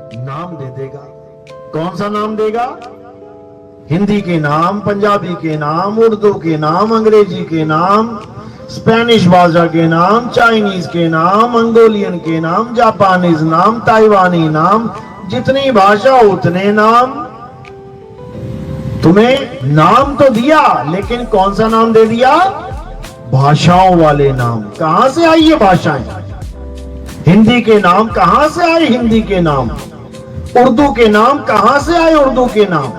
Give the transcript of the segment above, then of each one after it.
नाम दे देगा। कौन सा नाम देगा? हिंदी के नाम, पंजाबी के नाम, उर्दू के नाम, अंग्रेजी के नाम, स्पेनिश भाषा के नाम, चाइनीज के नाम, मंगोलियन के नाम, जापानीज नाम, ताइवानी नाम, जितनी भाषा उतने नाम। तुम्हें नाम तो दिया, लेकिन कौन सा नाम दे दिया? भाषाओं वाले नाम। कहां से आई ये भाषाएं? हिंदी के नाम कहां से आए? हिंदी के नाम। उर्दू के नाम कहां से आए? उर्दू के नाम।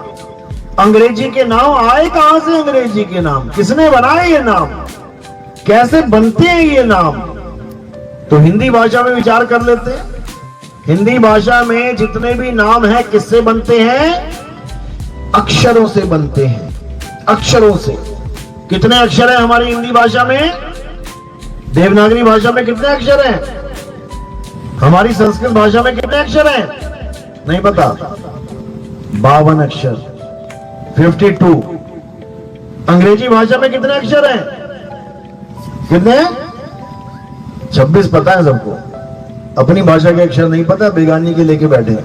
अंग्रेजी के नाम आए कहां से? अंग्रेजी के नाम। किसने बनाए ये नाम? कैसे बनते हैं ये नाम? तो हिंदी भाषा में विचार कर लेते हैं। हिंदी भाषा में जितने भी नाम हैं किससे बनते हैं? अक्षरों से बनते हैं। अक्षरों से। कितने अक्षर हैं हमारी हिंदी भाषा में? देवनागरी भाषा में कितने अक्षर हैं? हमारी संस्कृत भाषा में कितने अक्षर हैं? नहीं पता। 52 अक्षर, 52। अंग्रेजी भाषा में कितने अक्षर हैं? कितने? 26 पता है सबको। अपनी भाषा के अक्षर नहीं पता, बेगानी के लेके बैठे।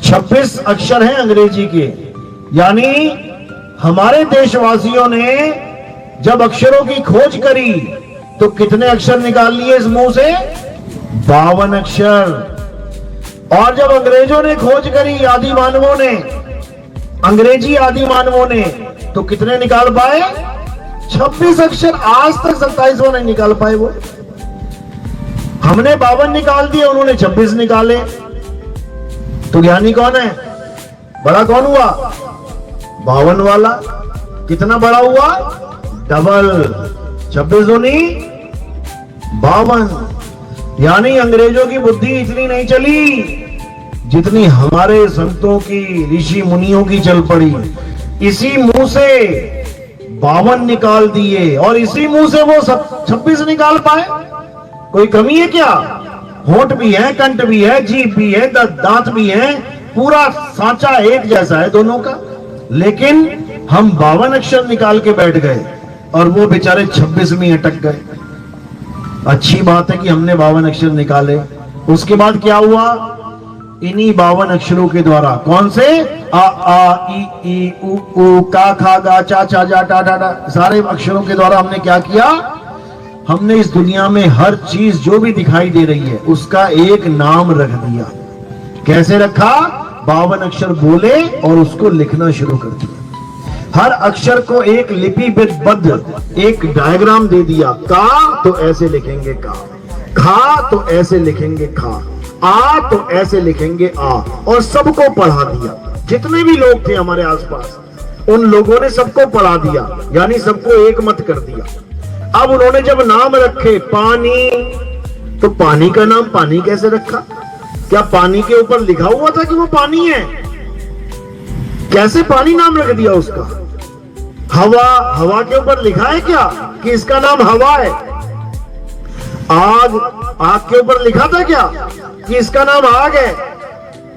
26 अक्षर हैं अंग्रेजी के। यानी हमारे देशवासियों ने जब अक्षरों की खोज करी तो कितने अक्षर निकाल लिए इस मुंह से? 52 अक्षर। और जब अंग्रेजों ने खोज करी, आदि मानवों ने, अंग्रेजी आदि मानवों ने, तो कितने निकाल पाए? 26 अक्षर। आज तक 27वां नहीं निकाल पाए वो। हमने 52 निकाल दिए, उन्होंने 26 निकाले। तो ज्ञानी कौन है? बड़ा कौन हुआ? 52 वाला। कितना बड़ा हुआ? डबल। 26 दूनी 52। यानी अंग्रेजों की बुद्धि इतनी नहीं चली जितनी हमारे संतों की, ऋषि मुनियों की चल पड़ी। इसी मुंह से 52 निकाल दिए और इसी मुंह से वो 26 निकाल पाए। कोई कमी है क्या? होंठ भी है, कंठ भी है, जीभ भी है, दांत भी है, पूरा सांचा एक जैसा है दोनों का। लेकिन हम 52 अक्षर निकाल के बैठ गए और वो बेचारे 26 में अटक गए। अच्छी बात है कि हमने 52 अक्षर निकाले। उसके बाद क्या हुआ? इन्हीं 52 अक्षरों के द्वारा, कौन से? आ ई ई उ का खा गा चा चा जा टा टा टा, सारे अक्षरों के द्वारा हमने क्या किया? हमने इस दुनिया में हर चीज जो भी दिखाई दे रही है उसका एक नाम रख दिया। कैसे रखा? 52 अक्षर बोले और उसको लिखना शुरू कर दिया। हर अक्षर को एक लिपिबद्ध एक डायग्राम दे दिया। का तो ऐसे लिखेंगे का, खा तो ऐसे लिखेंगे खा, आ तो ऐसे लिखेंगे आ, और सबको पढ़ा दिया। जितने भी लोग थे हमारे आसपास, उन लोगों ने सबको पढ़ा दिया, यानी सबको एक मत कर दिया। अब उन्होंने जब नाम रखे पानी, तो पानी का नाम पानी कैसे रखा? क्या पानी के ऊपर लिखा हुआ था कि वो पानी है? कैसे पानी नाम रख दिया उसका? हवा, हवा के ऊपर लिखा है क्या कि इसका नाम हवा है? आग, आग के ऊपर लिखा था क्या कि इसका नाम आग है?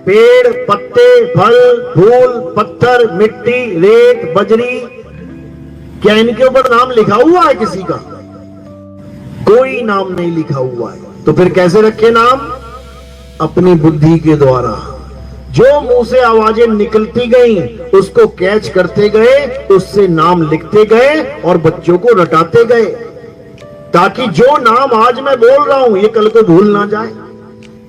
पेड़, पत्ते, फल, फूल, पत्थर, मिट्टी, रेत, बजरी, क्या इनके ऊपर नाम लिखा हुआ है किसी का? कोई नाम नहीं लिखा हुआ है। तो फिर कैसे रखे नाम? अपनी बुद्धि के द्वारा। जो मुंह से आवाजें निकलती गई उसको कैच करते गए, उससे नाम लिखते गए और बच्चों को रटाते गए, ताकि जो नाम आज मैं बोल रहा हूं ये कल को भूल ना जाए।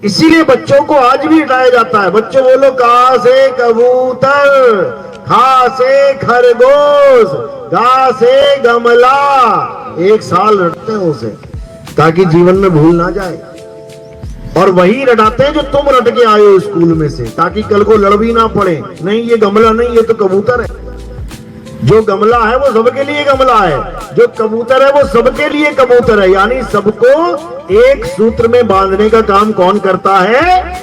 इसीलिए बच्चों को आज भी रटाया जाता है। बच्चों बोलो का से कबूतर, खा से खरगोश, गा से गमला। 1 साल रटते हैं उसे, ताकि जीवन में भूल ना जाए। और वही रटाते हैं जो तुम रट के आए हो स्कूल में से, ताकि कल को लड़ भी ना पड़े। नहीं ये गमला नहीं, ये तो कबूतर है। जो गमला है वो सबके लिए गमला है, जो कबूतर है वो सबके लिए कबूतर है। यानी सबको एक सूत्र में बांधने का काम कौन करता है?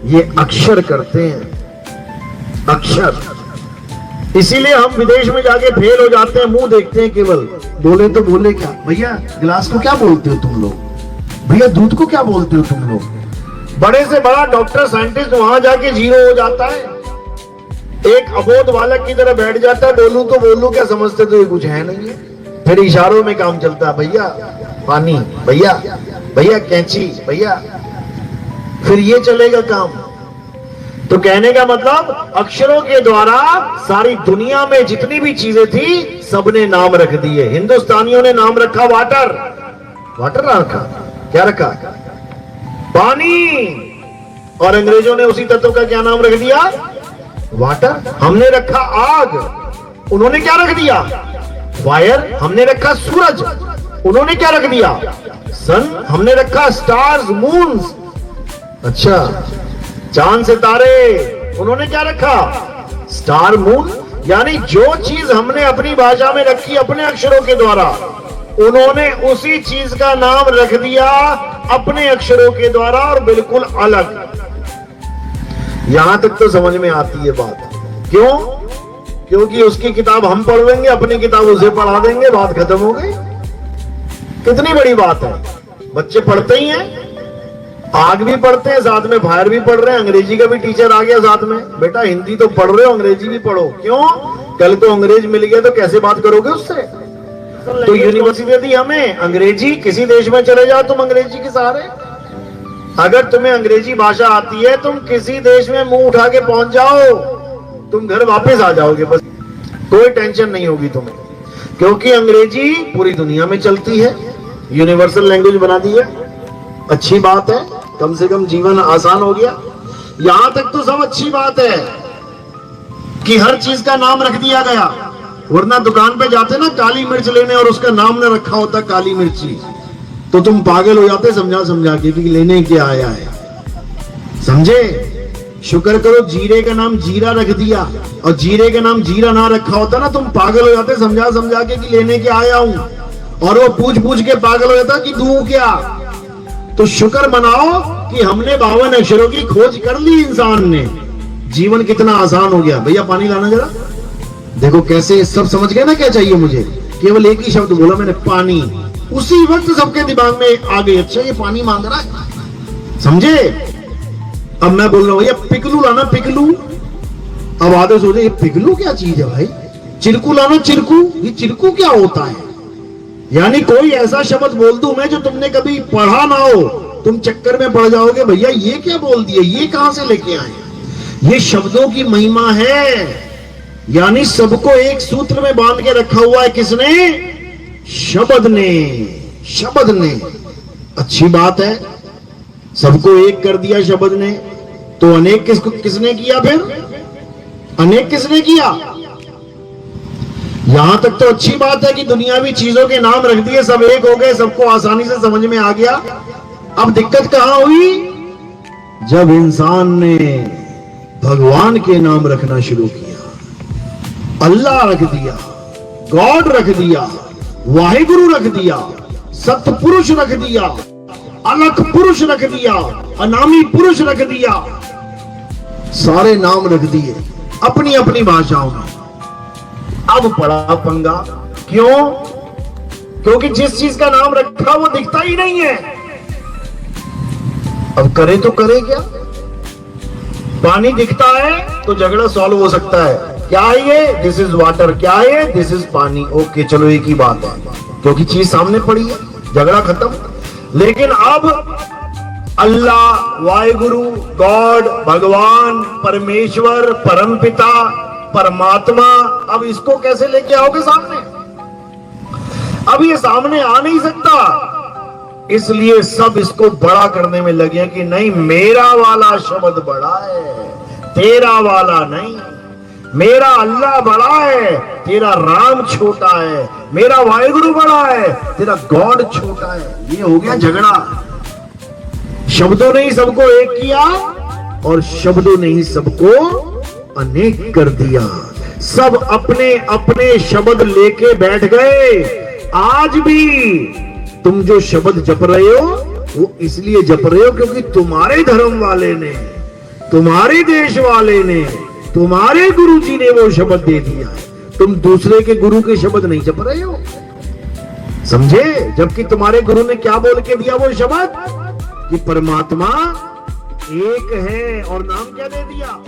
ये अक्षर करते हैं, अक्षर। इसीलिए हम विदेश में जाके फेल हो जाते हैं, मुंह देखते हैं केवल। बोले तो बोले क्या भैया, गिलास को क्या बोलते हो तुम लोग? भैया दूध को क्या बोलते हो तुम लोग? बड़े से बड़ा डॉक्टर साइंटिस्ट वहां जाके जीरो हो जाता है। एक अबोध बालक की तरह बैठ जाता है, बोलूं तो बोलूं क्या, समझते तो ये कुछ है नहीं है। फिर इशारों में काम चलता है, भैया पानी, भैया भैया कैंची, भैया। फिर ये चलेगा काम। तो कहने का मतलब अक्षरों के द्वारा सारी दुनिया में जितनी भी चीजें थी सबने नाम रख दिए। हिंदुस्तानियों ने नाम रखा वाटर, वाटर रखा, क्या रखा? पानी। और अंग्रेजों ने उसी तत्व का क्या नाम रख दिया? वाटर। हमने रखा आग, उन्होंने क्या रख दिया? फायर। हमने रखा सूरज, उन्होंने क्या रख दिया? सन। हमने रखा स्टार्स, मून्स। अच्छा, चांद सितारे, उन्होंने क्या रखा? Star, moon. यानी जो चीज हमने अपनी भाषा में रखी अपने अक्षरों के द्वारा, उन्होंने उसी चीज का नाम रख दिया अपने अक्षरों के द्वारा और बिल्कुल अलग। यहां तक तो समझ में आती है बात। क्यों? क्योंकि उसकी किताब हम पढ़ लेंगे, अपनी किताब उसे पढ़ा देंगे, बात खत्म हो गई। कितनी बड़ी बात है। बच्चे पढ़ते ही हैं, आग भी पढ़ते हैं, साथ में फायर भी पढ़ रहे हैं, अंग्रेजी का भी टीचर आ गया साथ में। बेटा हिंदी तो पढ़ रहे हो, अंग्रेजी भी पढ़ो। क्यों? कल को अंग्रेज मिल गया तो कैसे बात करोगे उससे? तो यूनिवर्सिटी दी हमें अंग्रेजी, किसी देश में चले जाओ तुम अंग्रेजी के सहारे। अगर तुम्हें अंग्रेजी भाषा आती है, तुम किसी देश में मुंह उठा के पहुंच जाओ, तुम घर वापस आ जाओगे, बस कोई टेंशन नहीं होगी तुम्हें। क्योंकि अंग्रेजी पूरी दुनिया में चलती है, यूनिवर्सल लैंग्वेज बना दी है। अच्छी बात है, कम से कम जीवन आसान हो गया। यहां तक तो सब अच्छी बात है कि हर चीज का नाम रख दिया गया। वरना दुकान पे जाते ना काली मिर्च लेने और उसका नाम न रखा होता काली मिर्ची, तो तुम पागल हो जाते समझा समझा के कि लेने क्या आया है। समझे? शुक्र करो जीरे का नाम जीरा रख दिया, और जीरे का नाम जीरा ना रखा होता ना, तुम पागल हो जाते समझा समझा के कि लेने क्या आया हूं। और वो पूछ पूछ के पागल हो जाता कि दूं क्या। तो शुक्र मनाओ कि हमने 52 अक्षरों की खोज कर ली इंसान ने। जीवन कितना आसान हो गया। भैया पानी लाना जरा। देखो कैसे सब समझ गए ना क्या चाहिए मुझे। केवल एक ही शब्द बोला मैंने, पानी। उसी वक्त सबके दिमाग में आ गई, अच्छा ये पानी मांग रहा है। समझे? अब मैं बोल रहा हूं भैया पिकलू लाना, पिकलू। अब आधे सोचे ये पिकलू क्या चीज है भाई। चिरकू लाना, चिरकू। ये चिरकू क्या होता है? यानी कोई ऐसा शब्द बोल दूं मैं जो तुमने कभी पढ़ा ना हो, तुम चक्कर में पड़ जाओगे, भैया ये क्या बोल दिया, ये कहां से लेके आए। ये शब्दों की महिमा है। यानी सबको एक सूत्र में बांध के रखा हुआ है किसने? शब्द ने। शब्द ने। अच्छी बात है, सबको एक कर दिया शब्द ने, तो अनेक किसने किया? फिर अनेक किसने किया? यहां तक तो अच्छी बात है कि दुनियावी चीजों के नाम रख दिए, सब एक हो गए, सबको आसानी से समझ में आ गया। अब दिक्कत कहां हुई? जब इंसान ने भगवान के नाम रखना शुरू किया। अल्लाह रख दिया, गॉड रख दिया, वाहिगुरु रख दिया, सतपुरुष रख दिया, अलख पुरुष रख दिया, अनामी पुरुष रख दिया। सारे नाम रख दिए अपनी अपनी भाषाओं में। अब पड़ा पंगा। क्यों? क्योंकि जिस चीज का नाम रखा वो दिखता ही नहीं है। अब करे तो करे क्या? पानी दिखता है तो झगड़ा सॉल्व हो सकता है। क्या है ये? This is water. क्या है ये? दिस इज पानी। ओके चलो एक ही बात है, क्योंकि चीज सामने पड़ी है, झगड़ा खत्म। लेकिन अब अल्लाह, वाहिगुरु, गॉड, भगवान, परमेश्वर, परमपिता, परमात्मा, अब इसको कैसे लेके आओगे सामने? अब ये सामने आ नहीं सकता। इसलिए सब इसको बड़ा करने में लगे कि नहीं मेरा वाला शब्द बड़ा है, तेरा वाला नहीं। मेरा अल्लाह बड़ा है, तेरा राम छोटा है। मेरा वाहिगुरु बड़ा है, तेरा गॉड छोटा है। ये हो गया झगड़ा। शब्दों ने ही सबको एक किया और शब्दों ने ही सबको अनेक कर दिया। सब अपने अपने शब्द लेके बैठ गए। आज भी तुम जो शब्द जप रहे हो वो इसलिए जप रहे हो क्योंकि तुम्हारे धर्म वाले ने, तुम्हारे देश वाले ने, तुम्हारे गुरु जी ने वो शब्द दे दिया है। तुम दूसरे के गुरु के शब्द नहीं जप रहे हो। समझे? जबकि तुम्हारे गुरु ने क्या बोल के दिया वो शब्द कि परमात्मा एक है, और नाम क्या दे दिया?